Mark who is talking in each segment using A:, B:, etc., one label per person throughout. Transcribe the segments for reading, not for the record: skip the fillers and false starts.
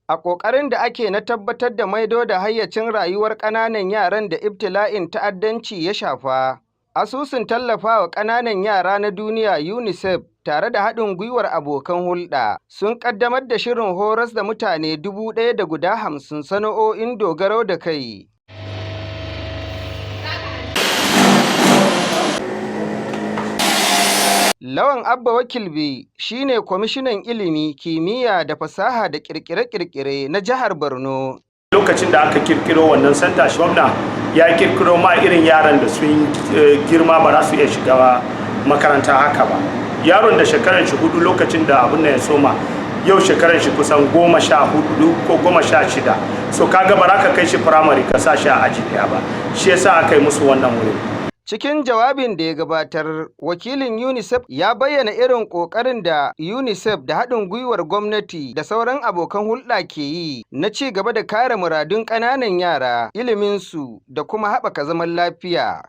A: A ƙoƙarin da ake na tabbatar da maido da hayyacin rayuwar ƙananan yaran da ibtila'in ta'addanci ya shafa, Asusun tallafawa ƙananan yara na duniya UNICEF tare da haɗin gwiwar abokan hulɗa sun ƙaddamar da shirin horas da mutane 1,050 sana'o'in dogaro da kai. Lawan Abba Wakilbi shi ne kwamishinan ilimi, kimiyya da fasaha da ƙirƙire-ƙirƙire na jihar Borno.
B: Lokacin da aka kirkiro wannan santa, gwamna ya kirkiro ma irin yaran da sun girma ba za su iya shiga makaranta haka ba. Yaron da shekaran shi 4 lokacin da abin da ya soma, yau shekaran shi kusan 14 ko 16. So kaga ba za ka kai shi firamare ka sa shi a aji ɗaya ba. Shi yasa aka yi musu wannan wuri.
A: Cikin jawabin da ya gabatar, wakilin UNICEF ya bayyana irin ƙoƙarin da UNICEF da haɗin gwiwar gwamnati da sauran abokan hulɗa ke yi na ci gaba da kare muradun ƙananan yara, iliminsu da kuma haɓaka zaman lafiya.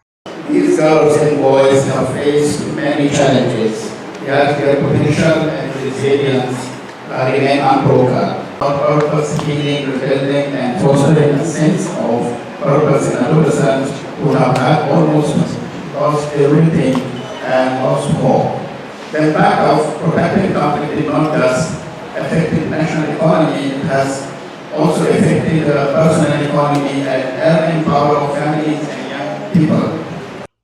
C: These girls and boys have faced many challenges, yet their potential and resilience remain unbroken. Our purpose, healing, rebuilding, and fostering a sense of purpose in adolescents who have had almost lost everything and lost hope. The impact of protracted conflict did not just affect the national economy, it has also affected the personal economy and earning power of families and young people.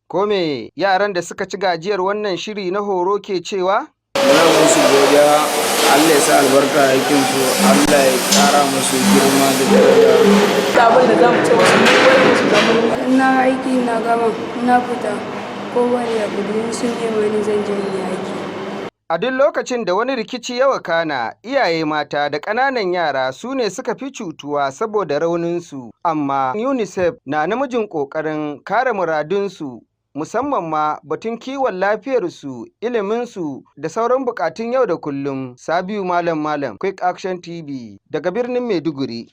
A: Kome yaran da suka ci gajiyar wannan shiri na horo ke cewa?
D: Muna musu godiya, Allah ya sa albarka aikin su, Allah ya kara musu girma da daraja.
E: Abin da za mu ce wasu musu zama.
F: Na aiki na gama, na fita, kowane abu da sun yi wani zan je yi aiki.
A: A duk lokacin da wani rikici ya wakana, iyaye mata da ƙananan yara su ne suka fi cutuwa saboda rauninsu, amma UNICEF na namijin ƙoƙarin kare muradunsu, musamman ma batun kiwon lafiyarsu, iliminsu da sauran bukatun yau da kullum. Sabiu Malam, Quick Action TV daga birnin Maiduguri.